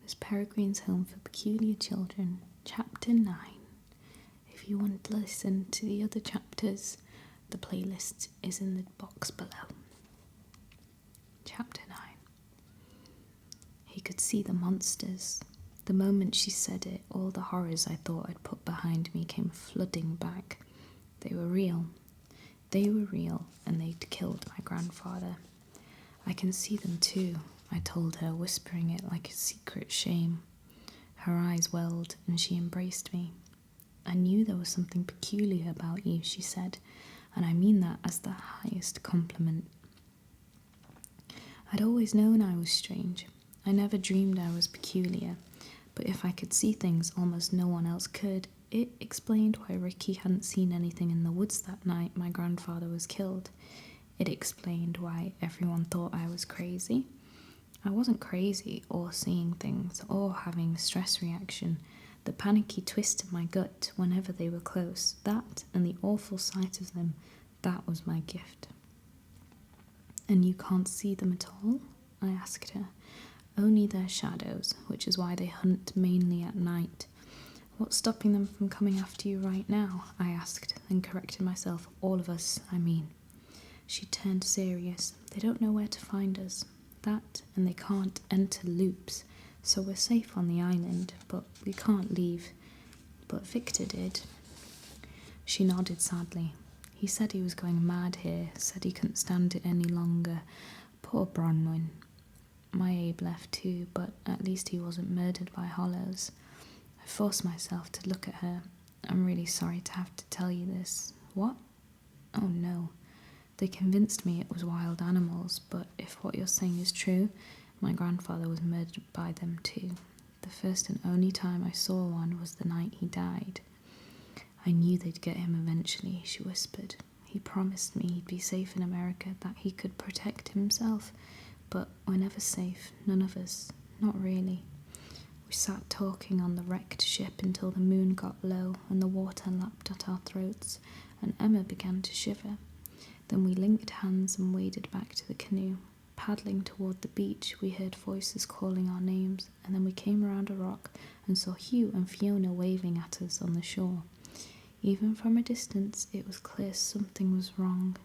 is Peregrine's Home for Peculiar Children, Chapter 9. If you want to listen to the other chapters, the playlist is in the box below. Chapter 9. He could see the monsters. The moment she said it, all the horrors I thought I'd put behind me came flooding back. They were real. They were real, and they'd killed my grandfather. I can see them too, I told her, whispering it like a secret shame. Her eyes welled, and she embraced me. I knew there was something peculiar about you, she said, and I mean that as the highest compliment. I'd always known I was strange. I never dreamed I was peculiar, but if I could see things almost no one else could, it explained why Ricky hadn't seen anything in the woods that night my grandfather was killed. It explained why everyone thought I was crazy. I wasn't crazy or seeing things or having a stress reaction. The panicky twist in my gut whenever they were close, that and the awful sight of them, that was my gift. And you can't see them at all? I asked her. Only their shadows, which is why they hunt mainly at night. What's stopping them from coming after you right now? I asked, then corrected myself. All of us, I mean. She turned serious. They don't know where to find us. That, and they can't enter loops, so we're safe on the island, but we can't leave. But Victor did. She nodded sadly. He said he was going mad here, said he couldn't stand it any longer. Poor Bronwyn. My Abe left too, but at least he wasn't murdered by hollows. I forced myself to look at her. I'm really sorry to have to tell you this. What? Oh no. They convinced me it was wild animals, but if what you're saying is true, my grandfather was murdered by them too. The first and only time I saw one was the night he died. I knew they'd get him eventually, she whispered. He promised me he'd be safe in America, that he could protect himself, but we're never safe, none of us, not really. We sat talking on the wrecked ship until the moon got low and the water lapped at our throats, and Emma began to shiver. Then we linked hands and waded back to the canoe. Paddling toward the beach, we heard voices calling our names, and then we came around a rock and saw Hugh and Fiona waving at us on the shore. Even from a distance, it was clear something was wrong.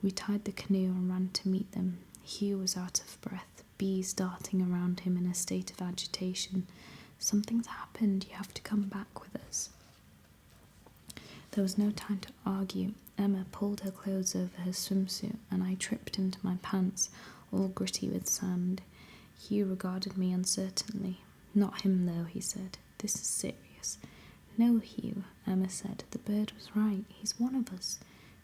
We tied the canoe and ran to meet them. Hugh was out of breath, bees darting around him in a state of agitation. Something's happened, you have to come back with us. There was no time to argue. Emma pulled her clothes over her swimsuit, and I tripped into my pants, all gritty with sand. Hugh regarded me uncertainly. Not him, though, he said. This is serious. No, Hugh, Emma said. The bird was right. He's one of us.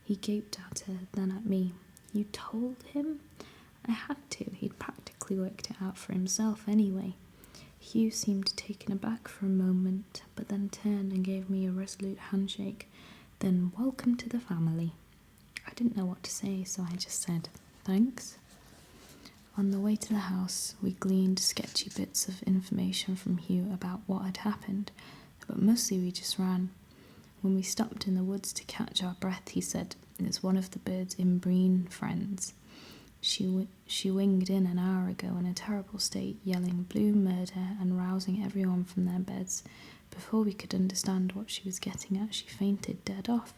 He gaped at her, then at me. You told him? I had to. He'd practically worked it out for himself anyway. Hugh seemed taken aback for a moment, but then turned and gave me a resolute handshake. Then, welcome to the family. I didn't know what to say, so I just said, thanks. On the way to the house, we gleaned sketchy bits of information from Hugh about what had happened, but mostly we just ran. When we stopped in the woods to catch our breath, he said, it's one of the bird's inbreeding friends. She winged in an hour ago in a terrible state, yelling blue murder and rousing everyone from their beds. Before we could understand what she was getting at, she fainted dead off.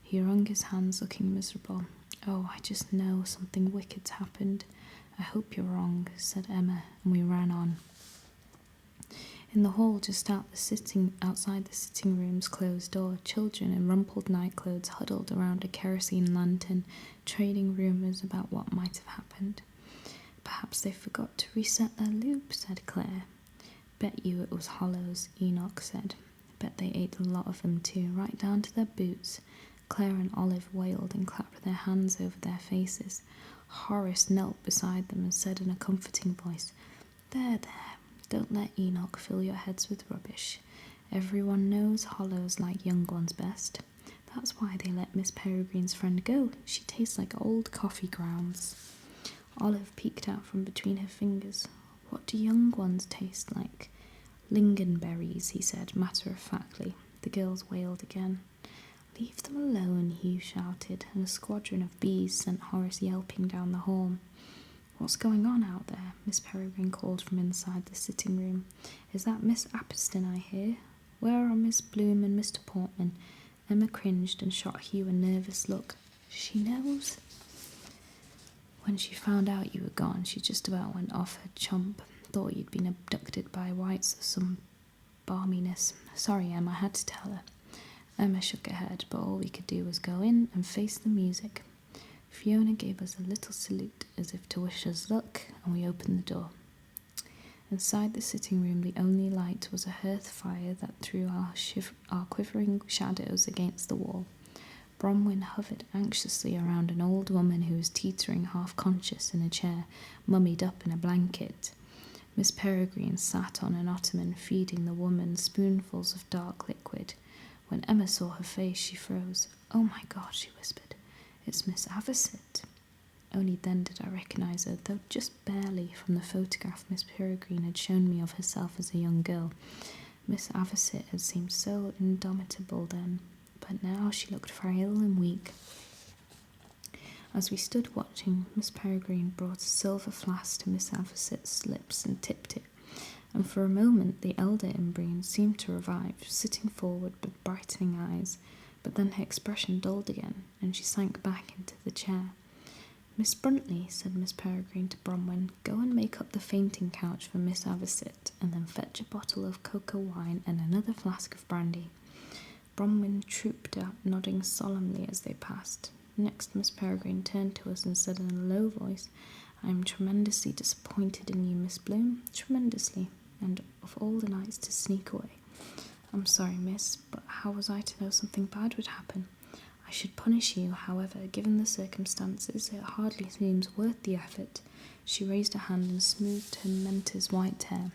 He wrung his hands, looking miserable. Oh, I just know something wicked's happened. I hope you're wrong, said Emma, and we ran on. In the hall just outside the sitting room's closed door, children in rumpled nightclothes huddled around a kerosene lantern, trading rumours about what might have happened. Perhaps they forgot to reset their loop, said Claire. Bet you it was hollows, Enoch said. Bet they ate a lot of them too, right down to their boots. Claire and Olive wailed and clapped their hands over their faces. Horace knelt beside them and said in a comforting voice, There, don't let Enoch fill your heads with rubbish. Everyone knows hollows like young ones best. That's why they let Miss Peregrine's friend go. She tastes like old coffee grounds. Olive peeked out from between her fingers. What do young ones taste like? Lingonberries, he said, matter-of-factly. The girls wailed again. Leave them alone, Hugh shouted, and a squadron of bees sent Horace yelping down the hall. "What's going on out there?" Miss Peregrine called from inside the sitting room. "Is that Miss Appiston I hear? Where are Miss Bloom and Mr. Portman?" Emma cringed and shot Hugh a nervous look. "She knows?" "When she found out you were gone, she just about went off her chump. Thought you'd been abducted by whites or some balminess. Sorry, Em, I had to tell her." Emma shook her head, but all we could do was go in and face the music. Fiona gave us a little salute as if to wish us luck, and we opened the door. Inside the sitting room, the only light was a hearth fire that threw our quivering shadows against the wall. Bronwyn hovered anxiously around an old woman who was teetering half-conscious in a chair, mummied up in a blanket. Miss Peregrine sat on an ottoman, feeding the woman spoonfuls of dark liquid. When Emma saw her face, she froze. "Oh my God," she whispered. "It's Miss Avocet." Only then did I recognise her, though just barely, from the photograph Miss Peregrine had shown me of herself as a young girl. Miss Avocet had seemed so indomitable then, but now she looked frail and weak. As we stood watching, Miss Peregrine brought a silver flask to Miss Avocet's lips and tipped it, and for a moment the elder Imbrine seemed to revive, sitting forward with brightening eyes, but then her expression dulled again, and she sank back into the chair. "Miss Bruntley," said Miss Peregrine to Bronwyn, "go and make up the fainting couch for Miss Avocet, and then fetch a bottle of cocoa wine and another flask of brandy." Bronwyn trooped out, nodding solemnly as they passed. Next, Miss Peregrine turned to us and said in a low voice, "I am tremendously disappointed in you, Miss Bloom, tremendously, and of all the nights to sneak away. I'm sorry, miss, but how was I to know something bad would happen? I should punish you, however, given the circumstances, it hardly seems worth the effort." She raised her hand and smoothed her mentor's white hair.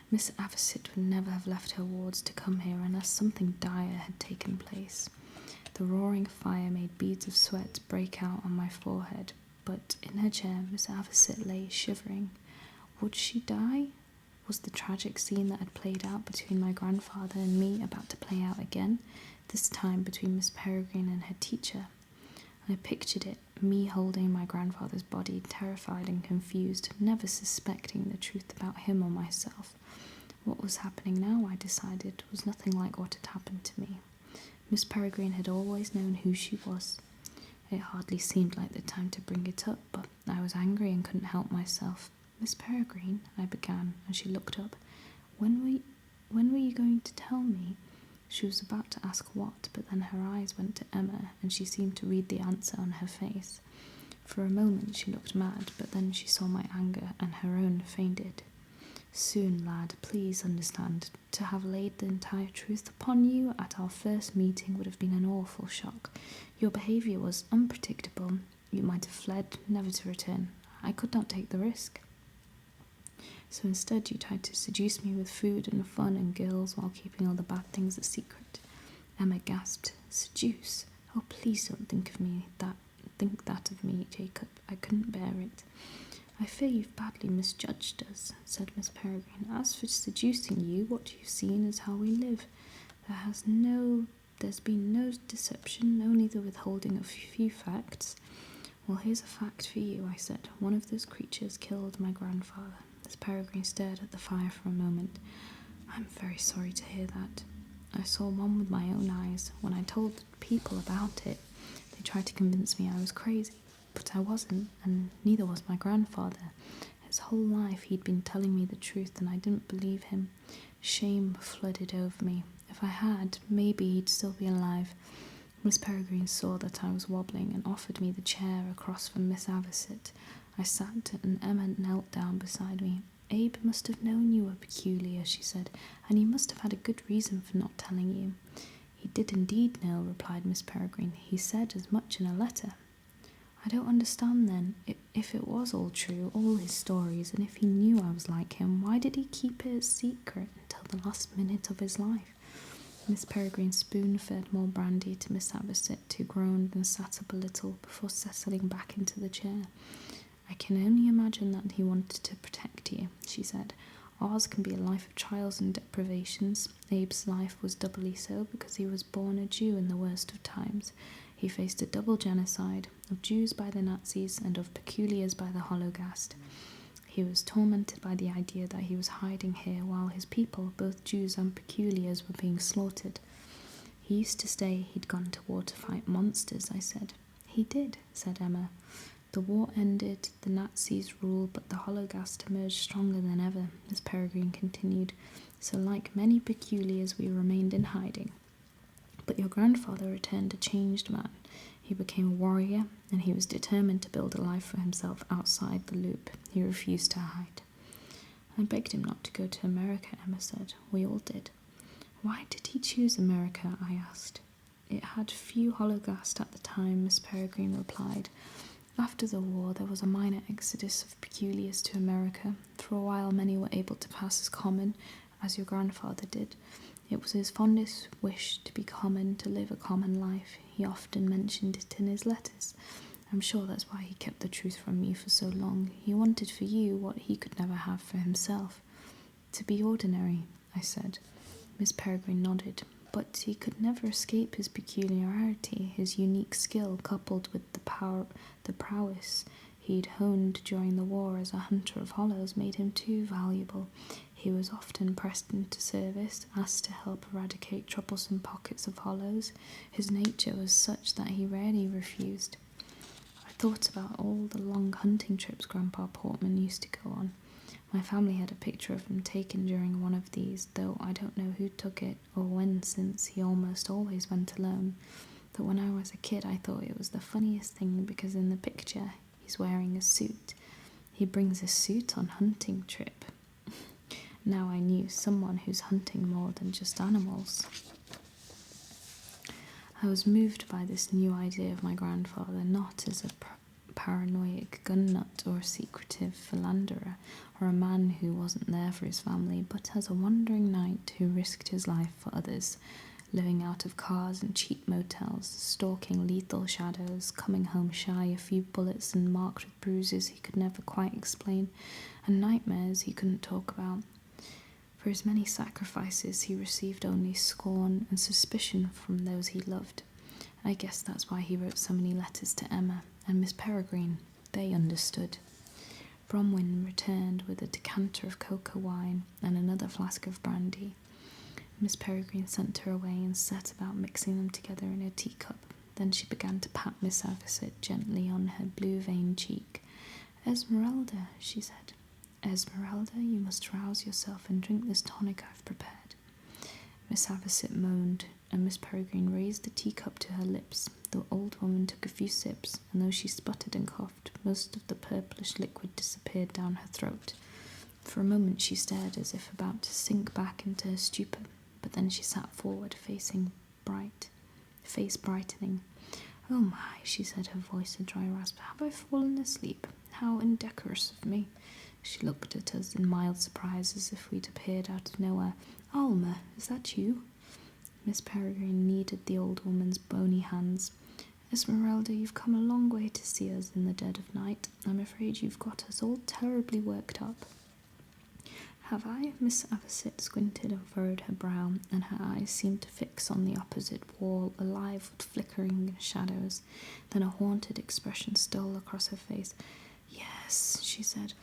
"Miss Avocet would never have left her wards to come here unless something dire had taken place." The roaring fire made beads of sweat break out on my forehead, but in her chair Miss Avocet lay shivering. Would she die? Was the tragic scene that had played out between my grandfather and me about to play out again, this time between Miss Peregrine and her teacher? I pictured it, me holding my grandfather's body, terrified and confused, never suspecting the truth about him or myself. What was happening now, I decided, was nothing like what had happened to me. Miss Peregrine had always known who she was. It hardly seemed like the time to bring it up, but I was angry and couldn't help myself. "Miss Peregrine," I began, and she looked up. When were you going to tell me?" She was about to ask what, but then her eyes went to Emma, and she seemed to read the answer on her face. For a moment she looked mad, but then she saw my anger, and her own faded. "Soon, lad, please understand. To have laid the entire truth upon you at our first meeting would have been an awful shock. Your behaviour was unpredictable. You might have fled, never to return. I could not take the risk. So instead you tried to seduce me with food and fun and girls while keeping all the bad things a secret." Emma gasped. "Seduce? Oh, please don't think that of me, Jacob. I couldn't bear it." "I fear you've badly misjudged us," said Miss Peregrine. "As for seducing you, what you've seen is how we live. There's been no deception, only the withholding of a few facts." "Well, here's a fact for you," I said. "One of those creatures killed my grandfather." Miss Peregrine stared at the fire for a moment. "I'm very sorry to hear that. I saw one with my own eyes. When I told people about it, they tried to convince me I was crazy. But I wasn't, and neither was my grandfather. His whole life he'd been telling me the truth, and I didn't believe him. Shame flooded over me. If I had, maybe he'd still be alive." Miss Peregrine saw that I was wobbling and offered me the chair across from Miss Avocet. I sat, and Emma knelt down beside me. "Abe must have known you were peculiar," she said, "and he must have had a good reason for not telling you." "He did indeed know," replied Miss Peregrine. "He said as much in a letter." "I don't understand then. If it was all true, all his stories, and if he knew I was like him, why did he keep it a secret until the last minute of his life?" Miss Peregrine spoon-fed more brandy to Miss Avocet, who groaned and sat up a little before settling back into the chair. "I can only imagine that he wanted to protect you," she said. "Ours can be a life of trials and deprivations. Abe's life was doubly so because he was born a Jew in the worst of times. He faced a double genocide, of Jews by the Nazis and of peculiars by the Holocaust. He was tormented by the idea that he was hiding here while his people, both Jews and peculiars, were being slaughtered. He used to say he'd gone to war to fight monsters, I said. He did, said Emma. The war ended, the Nazis ruled, but the Holocaust emerged stronger than ever, Miss Peregrine continued. So like many peculiars, we remained in hiding. But your grandfather returned a changed man. He became a warrior, and he was determined to build a life for himself outside the loop. He refused to hide. I begged him not to go to America, Emma said. We all did. Why did he choose America? I asked. It had few Holocaust at the time, Miss Peregrine replied. After the war, there was a minor exodus of peculiars to America. For a while, many were able to pass as common, as your grandfather did. It was his fondest wish to be common, to live a common life. He often mentioned it in his letters. I'm sure that's why he kept the truth from me for so long. He wanted for you what he could never have for himself. To be ordinary, I said. Miss Peregrine nodded. But he could never escape his peculiarity, his unique skill, coupled with the prowess he'd honed during the war as a hunter of hollows, made him too valuable. He was often pressed into service, asked to help eradicate troublesome pockets of hollows. His nature was such that he rarely refused. I thought about all the long hunting trips Grandpa Portman used to go on. My family had a picture of him taken during one of these, though I don't know who took it or when, since he almost always went alone. But when I was a kid, I thought it was the funniest thing because in the picture, he's wearing a suit. He brings a suit on hunting trip. Now I knew someone who's hunting more than just animals. I was moved by this new idea of my grandfather, not as a paranoid gun nut or a secretive philanderer or a man who wasn't there for his family, but as a wandering knight who risked his life for others, living out of cars and cheap motels, stalking lethal shadows, coming home shy, a few bullets and marked with bruises he could never quite explain, and nightmares he couldn't talk about. For his many sacrifices he received only scorn and suspicion from those he loved. I guess that's why he wrote so many letters to Emma and Miss Peregrine. They understood. Bronwyn returned with a decanter of cocoa wine and another flask of brandy. Miss Peregrine sent her away and set about mixing them together in a teacup. Then she began to pat Miss Avocet gently on her blue-veined cheek. "Esmeralda," she said. "Esmeralda, you must rouse yourself and drink this tonic I've prepared." Miss Avocet moaned, and Miss Peregrine raised the teacup to her lips. The old woman took a few sips, and though she sputtered and coughed, most of the purplish liquid disappeared down her throat. For a moment she stared as if about to sink back into her stupor, but then she sat forward, face brightening. "Oh my," she said, her voice a dry rasp. "Have I fallen asleep? How indecorous of me." She looked at us in mild surprise as if we'd appeared out of nowhere. "Alma, is that you?" Miss Peregrine kneaded the old woman's bony hands. "Esmeralda, you've come a long way to see us in the dead of night. I'm afraid you've got us all terribly worked up." "Have I?" Miss Avocet squinted and furrowed her brow, and her eyes seemed to fix on the opposite wall, alive with flickering shadows. Then a haunted expression stole across her face. "Yes," she said.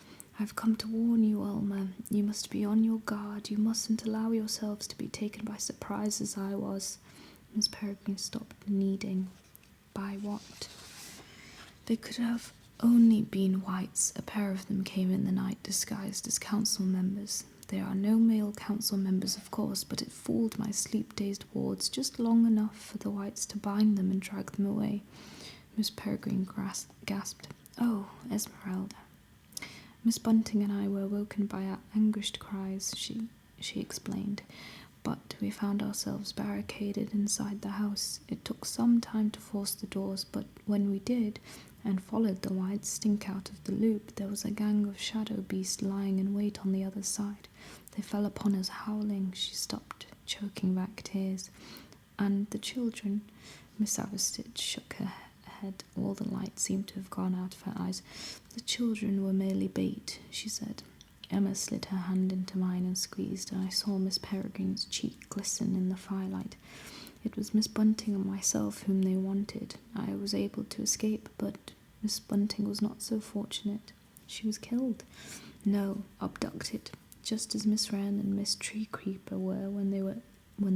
"I've come to warn you, Alma. You must be on your guard. You mustn't allow yourselves to be taken by surprise as I was." Miss Peregrine stopped kneading. "By what?" "They could have only been whites. A pair of them came in the night disguised as council members. There are no male council members, of course, but it fooled my sleep-dazed wards just long enough for the whites to bind them and drag them away." Miss Peregrine gasped. "Oh, Esmeralda." "Miss Bunting and I were woken by our anguished cries," she explained, "but we found ourselves barricaded inside the house. It took some time to force the doors, but when we did, and followed the wide stink out of the loop, there was a gang of shadow beasts lying in wait on the other side. They fell upon us howling." She stopped, choking back tears. "And the children?" Miss Avocet shook her head. All the light seemed to have gone out of her eyes. "The children were merely bait," she said. Emma slid her hand into mine and squeezed, and I saw Miss Peregrine's cheek glisten in the firelight. It was Miss Bunting and myself whom they wanted. I was able to escape, but Miss Bunting was not so fortunate. She was killed. No, abducted, just as Miss Wren and Miss Tree Creeper were when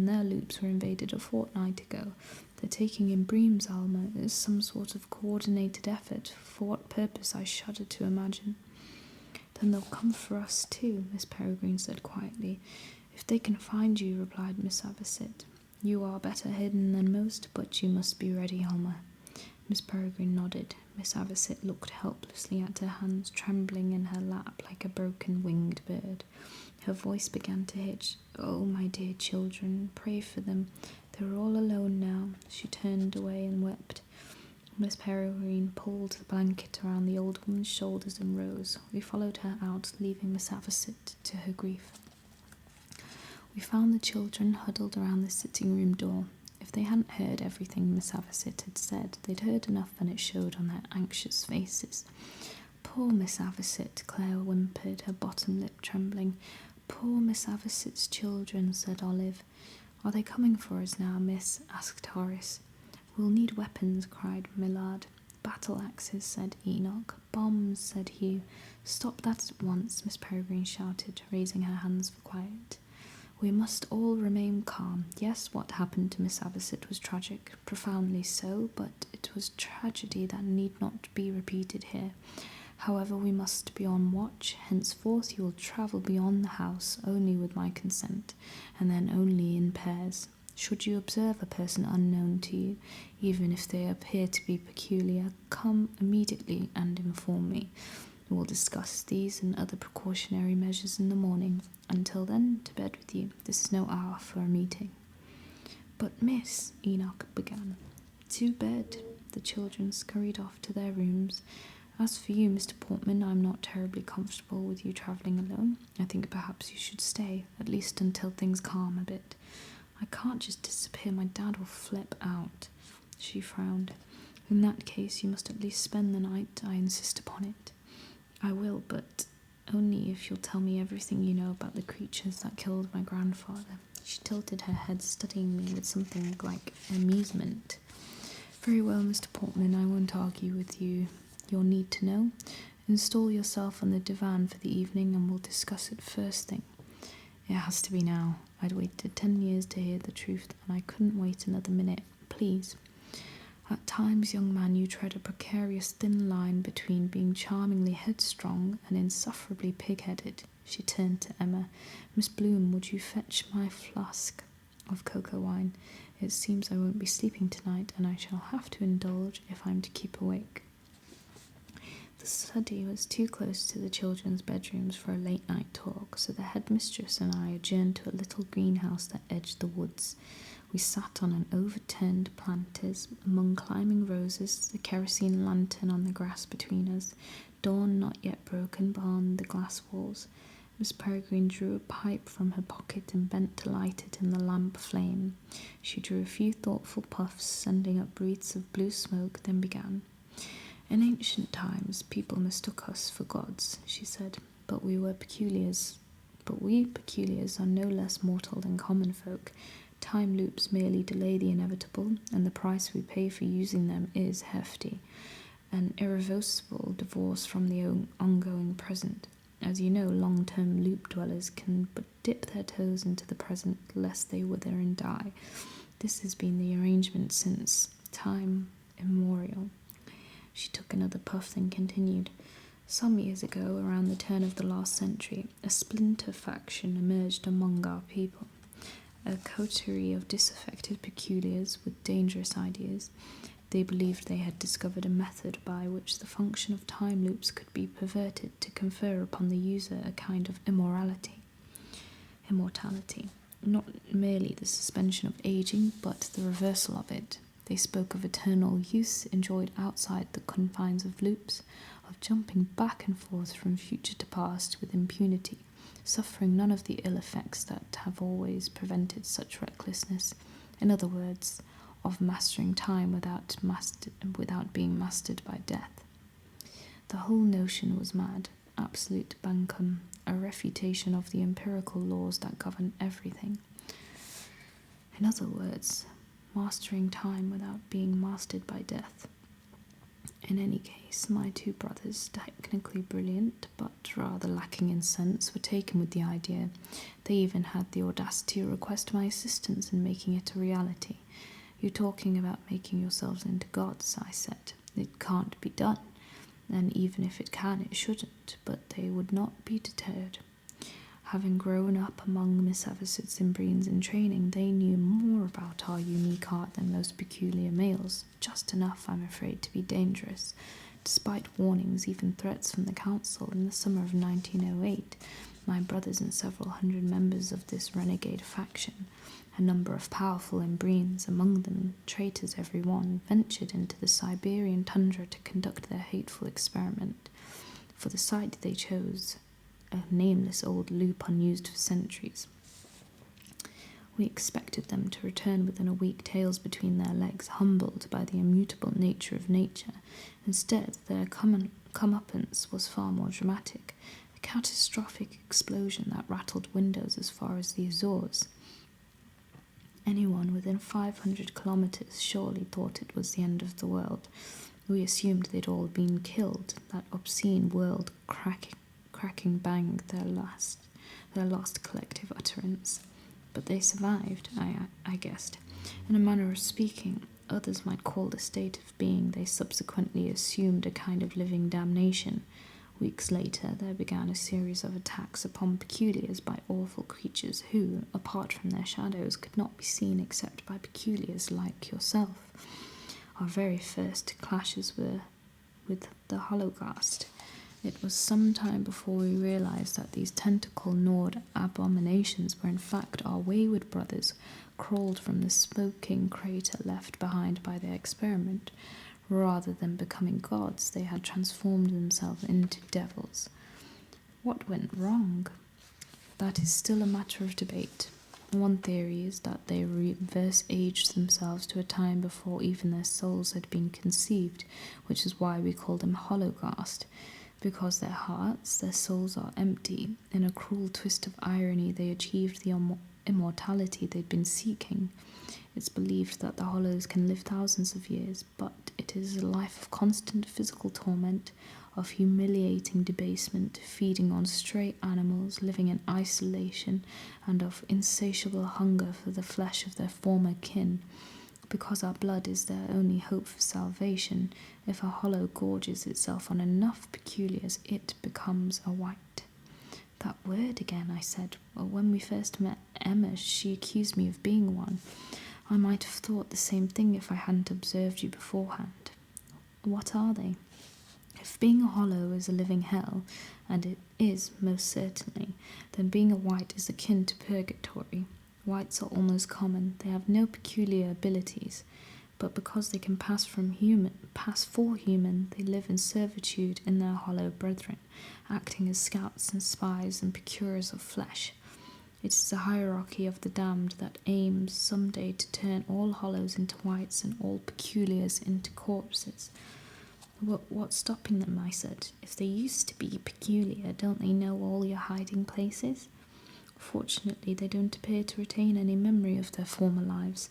their loops were invaded a fortnight ago. They're taking in Bream's Alma as some sort of coordinated effort. For what purpose, I shudder to imagine. Then they'll come for us too, Miss Peregrine said quietly. If they can find you, replied Miss Avocet. You are better hidden than most, but you must be ready, Alma. Miss Peregrine nodded. Miss Avocet looked helplessly at her hands, trembling in her lap like a broken winged bird. Her voice began to hitch. Oh, my dear children, pray for them. They're all alone now. She turned away and wept. Miss Peregrine pulled the blanket around the old woman's shoulders and rose. We followed her out, leaving Miss Avocet to her grief. We found the children huddled around the sitting room door. If they hadn't heard everything Miss Avocet had said, they'd heard enough and it showed on their anxious faces. Poor Miss Avocet, Claire whimpered, her bottom lip trembling. Poor Miss Avocet's children, said Olive. Are they coming for us now, miss? Asked Horace. We'll need weapons, cried Millard. Battle axes, said Enoch. Bombs, said Hugh. Stop that at once, Miss Peregrine shouted, raising her hands for quiet. We must all remain calm. Yes, what happened to Miss Avocet was tragic, profoundly so, but it was tragedy that need not be repeated here. However, we must be on watch. Henceforth you will travel beyond the house only with my consent, and then only in pairs. Should you observe a person unknown to you, even if they appear to be peculiar, come immediately and inform me. We will discuss these and other precautionary measures in the morning. Until then, to bed with you. This is no hour for a meeting. But miss, Enoch began. To bed. The children scurried off to their rooms. As for you, Mr. Portman, I'm not terribly comfortable with you travelling alone. I think perhaps you should stay, at least until things calm a bit. I can't just disappear. My dad will flip out. She frowned. In that case, you must at least spend the night. I insist upon it. I will, but only if you'll tell me everything you know about the creatures that killed my grandfather. She tilted her head, studying me with something like amusement. Very well, Mr. Portman, I won't argue with you. Your need to know. Install yourself on the divan for the evening and we'll discuss it first thing. It has to be now. I'd waited 10 years to hear the truth, and I couldn't wait another minute. Please. At times, young man, you tread a precarious thin line between being charmingly headstrong and insufferably pig-headed. She turned to Emma. Miss Bloom, would you fetch my flask of cocoa wine? It seems I won't be sleeping tonight, and I shall have to indulge if I'm to keep awake. The study was too close to the children's bedrooms for a late-night talk, so the headmistress and I adjourned to a little greenhouse that edged the woods. We sat on an overturned planters among climbing roses, the kerosene lantern on the grass between us, dawn not yet broken beyond the glass walls. Miss Peregrine drew a pipe from her pocket and bent to light it in the lamp flame. She drew a few thoughtful puffs, sending up wreaths of blue smoke, then began. In ancient times, people mistook us for gods, she said, but we peculiars are no less mortal than common folk. Time loops merely delay the inevitable, and the price we pay for using them is hefty, an irreversible divorce from the ongoing present. As you know, long-term loop dwellers can but dip their toes into the present lest they wither and die. This has been the arrangement since time immemorial. She took another puff, then continued. Some years ago, around the turn of the last century, a splinter faction emerged among our people. A coterie of disaffected peculiars with dangerous ideas. They believed they had discovered a method by which the function of time loops could be perverted to confer upon the user a kind of immortality. Not merely the suspension of aging, but the reversal of it. They spoke of eternal use enjoyed outside the confines of loops, of jumping back and forth from future to past with impunity, suffering none of the ill effects that have always prevented such recklessness. In other words, of mastering time without being mastered by death. The whole notion was mad, absolute bankum, a refutation of the empirical laws that govern everything. In other words, mastering time without being mastered by death. In any case, my two brothers, technically brilliant but rather lacking in sense, were taken with the idea. They even had the audacity to request my assistance in making it a reality. "You're talking about making yourselves into gods," I said. "It can't be done. And even if it can, it shouldn't." But they would not be deterred. Having grown up among Miss Avocet's Imbrians in training, they knew more about our unique art than most peculiar males, just enough, I'm afraid, to be dangerous. Despite warnings, even threats from the council, in the summer of 1908, my brothers and several hundred members of this renegade faction, a number of powerful Imbrians, among them traitors every one, ventured into the Siberian tundra to conduct their hateful experiment. For the site they chose, a nameless old loop unused for centuries. We expected them to return within a week, tails between their legs, humbled by the immutable nature of nature. Instead, their comeuppance was far more dramatic, a catastrophic explosion that rattled windows as far as the Azores. Anyone within 500 kilometers surely thought it was the end of the world. We assumed they'd all been killed, that obscene cracking bang, their last collective utterance. But they survived, I guessed. In a manner of speaking, others might call the state of being they subsequently assumed a kind of living damnation. Weeks later, there began a series of attacks upon peculiars by awful creatures who, apart from their shadows, could not be seen except by peculiars like yourself. Our very first clashes were with the Holocaust. It was some time before we realized that these tentacle-gnawed abominations were in fact our wayward brothers, crawled from the smoking crater left behind by their experiment. Rather than becoming gods, they had transformed themselves into devils. What went wrong? That is still a matter of debate. One theory is that they reverse-aged themselves to a time before even their souls had been conceived, which is why we call them Holocaust. Because their hearts, their souls are empty. In a cruel twist of irony, they achieved the immortality they'd been seeking. It's believed that the Hollows can live thousands of years, but it is a life of constant physical torment, of humiliating debasement, feeding on stray animals, living in isolation, and of insatiable hunger for the flesh of their former kin. Because our blood is their only hope for salvation, if a Hollow gorges itself on enough peculiars, it becomes a white. That word again, I said. Well, when we first met Emma, she accused me of being one. I might have thought the same thing if I hadn't observed you beforehand. What are they? If being a Hollow is a living hell, and it is most certainly, then being a white is akin to purgatory. Whites are almost common. They have no peculiar abilities, but because they can pass for human, they live in servitude in their Hollow brethren, acting as scouts and spies and procurers of flesh. It is a hierarchy of the damned that aims someday to turn all Hollows into whites and all peculiars into corpses. What's stopping them? I said. If they used to be peculiar, don't they know all your hiding places? Fortunately, they don't appear to retain any memory of their former lives,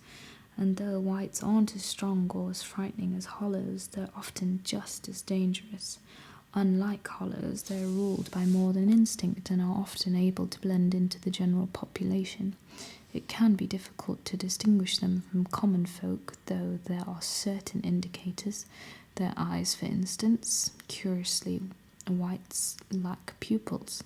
and though whites aren't as strong or as frightening as Hollows, they're often just as dangerous. Unlike Hollows, they're ruled by more than instinct and are often able to blend into the general population. It can be difficult to distinguish them from common folk, though there are certain indicators. Their eyes, for instance, curiously, whites lack pupils.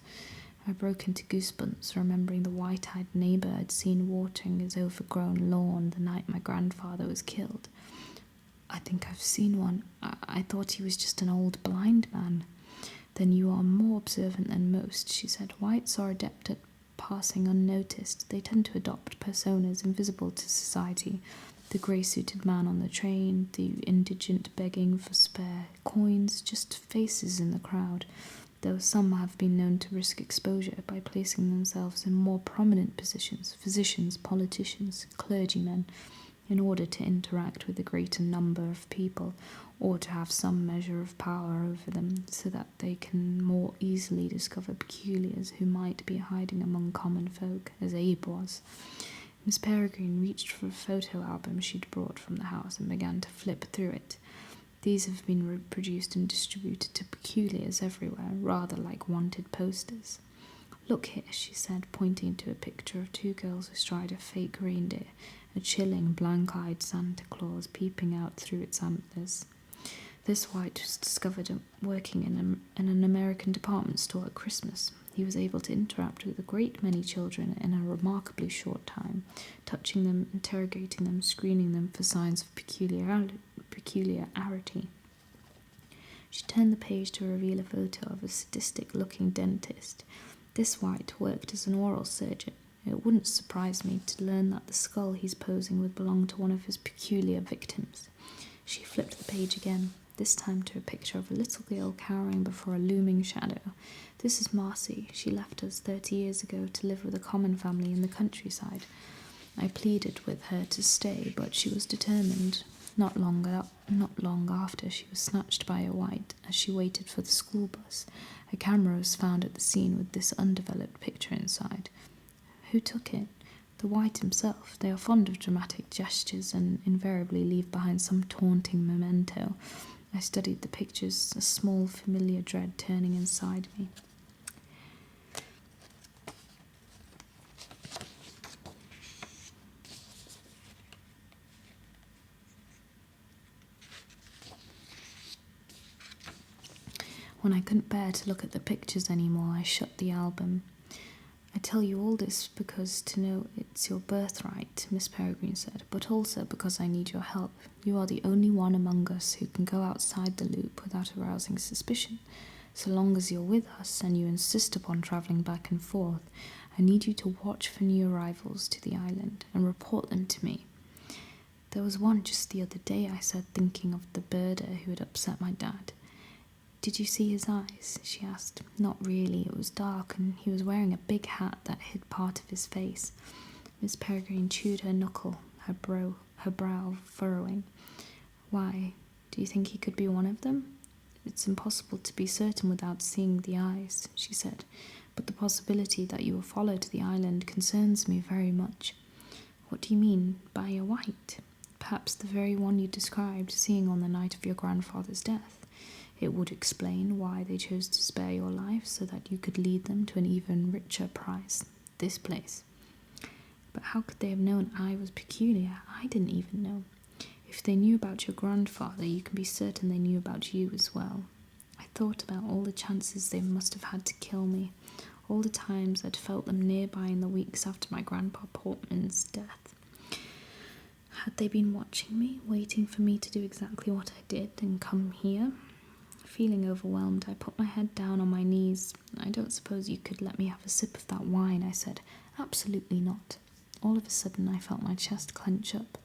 I broke into goosebumps, remembering the white-eyed neighbour I'd seen watering his overgrown lawn the night my grandfather was killed. I think I've seen one. I thought he was just an old blind man. Then you are more observant than most, she said. Whites are adept at passing unnoticed. They tend to adopt personas invisible to society. The grey-suited man on the train, the indigent begging for spare coins, just faces in the crowd, though some have been known to risk exposure by placing themselves in more prominent positions, physicians, politicians, clergymen, in order to interact with a greater number of people, or to have some measure of power over them, so that they can more easily discover peculiars who might be hiding among common folk, as Abe was. Miss Peregrine reached for a photo album she'd brought from the house and began to flip through it. These have been reproduced and distributed to peculiars everywhere, rather like wanted posters. Look here, she said, pointing to a picture of two girls astride a fake reindeer, a chilling, blank-eyed Santa Claus peeping out through its antlers. This White was discovered working in an American department store at Christmas. He was able to interact with a great many children in a remarkably short time, touching them, interrogating them, screening them for signs of peculiarity. She turned the page to reveal a photo of a sadistic-looking dentist. This White worked as an oral surgeon. It wouldn't surprise me to learn that the skull he's posing with belonged to one of his peculiar victims. She flipped the page again, this time to a picture of a little girl cowering before a looming shadow. This is Marcy. She left us 30 years ago to live with a common family in the countryside. I pleaded with her to stay, but she was determined. Not long after, she was snatched by a White as she waited for the school bus. A camera was found at the scene with this undeveloped picture inside. Who took it? The White himself. They are fond of dramatic gestures and invariably leave behind some taunting memento. I studied the pictures, a small familiar dread turning inside me. When I couldn't bear to look at the pictures anymore, I shut the album. I tell you all this because to know it's your birthright, Miss Peregrine said, but also because I need your help. You are the only one among us who can go outside the loop without arousing suspicion. So long as you're with us and you insist upon travelling back and forth, I need you to watch for new arrivals to the island and report them to me. There was one just the other day, I said, thinking of the birder who had upset my dad. Did you see his eyes? She asked. Not really. It was dark, and he was wearing a big hat that hid part of his face. Miss Peregrine chewed her knuckle, her brow furrowing. Why? Do you think he could be one of them? It's impossible to be certain without seeing the eyes, she said, but the possibility that you were followed to the island concerns me very much. What do you mean by a White? Perhaps the very one you described seeing on the night of your grandfather's death. It would explain why they chose to spare your life so that you could lead them to an even richer prize, this place. But how could they have known I was peculiar? I didn't even know. If they knew about your grandfather, you can be certain they knew about you as well. I thought about all the chances they must have had to kill me, all the times I'd felt them nearby in the weeks after my Grandpa Portman's death. Had they been watching me, waiting for me to do exactly what I did and come here? Feeling overwhelmed, I put my head down on my knees. I don't suppose you could let me have a sip of that wine, I said. Absolutely not. All of a sudden, I felt my chest clench up.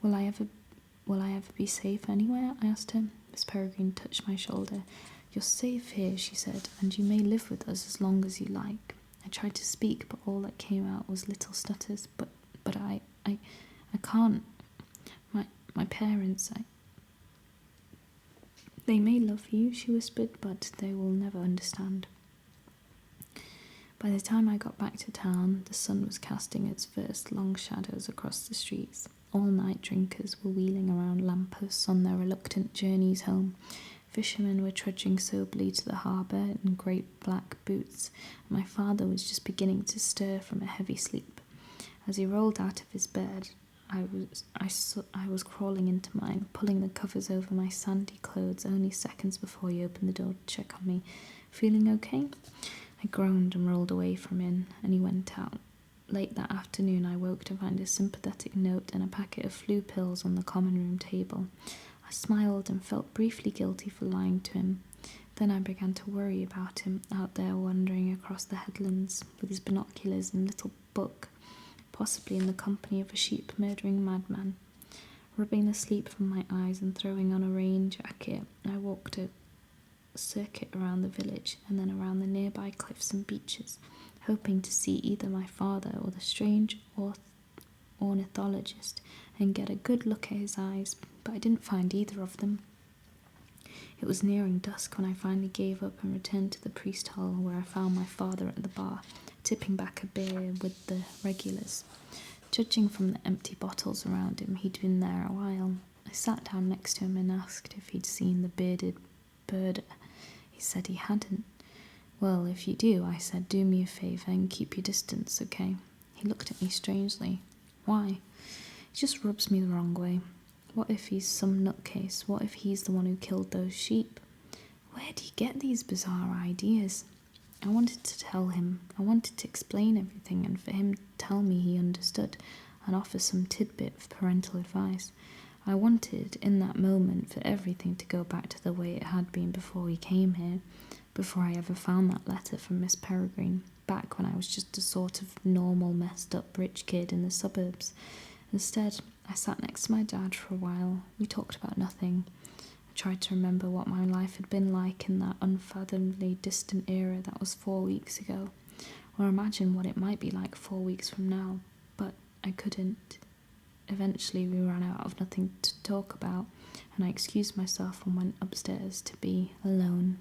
Will I ever be safe anywhere? I asked her. Miss Peregrine touched my shoulder. You're safe here, she said, and you may live with us as long as you like. I tried to speak, but all that came out was little stutters. But I can't. My parents, They may love you, she whispered, but they will never understand. By the time I got back to town, the sun was casting its first long shadows across the streets. All-night drinkers were wheeling around lampposts on their reluctant journeys home. Fishermen were trudging soberly to the harbour in great black boots, and my father was just beginning to stir from a heavy sleep. As he rolled out of his bed, I was crawling into mine, pulling the covers over my sandy clothes only seconds before he opened the door to check on me. Feeling okay? I groaned and rolled away from him, and he went out. Late that afternoon I woke to find a sympathetic note and a packet of flu pills on the common room table. I smiled and felt briefly guilty for lying to him. Then I began to worry about him, out there wandering across the headlands with his binoculars and little book, possibly in the company of a sheep-murdering madman. Rubbing the sleep from my eyes and throwing on a rain jacket, I walked a circuit around the village and then around the nearby cliffs and beaches, hoping to see either my father or the strange ornithologist and get a good look at his eyes, but I didn't find either of them. It was nearing dusk when I finally gave up and returned to the priest hall, where I found my father at the bar, tipping back a beer with the regulars. Judging from the empty bottles around him, he'd been there a while. I sat down next to him and asked if he'd seen the bearded bird. He said he hadn't. Well, if you do, I said, do me a favour and keep your distance, okay? He looked at me strangely. Why? He just rubs me the wrong way. What if he's some nutcase? What if he's the one who killed those sheep? Where do you get these bizarre ideas? I wanted to tell him. I wanted to explain everything and for him to tell me he understood and offer some tidbit of parental advice. I wanted, in that moment, for everything to go back to the way it had been before we came here, before I ever found that letter from Miss Peregrine, back when I was just a sort of normal, messed-up rich kid in the suburbs. Instead, I sat next to my dad for a while. We talked about nothing. I tried to remember what my life had been like in that unfathomably distant era that was 4 weeks ago, or imagine what it might be like 4 weeks from now, but I couldn't. Eventually we ran out of nothing to talk about, and I excused myself and went upstairs to be alone.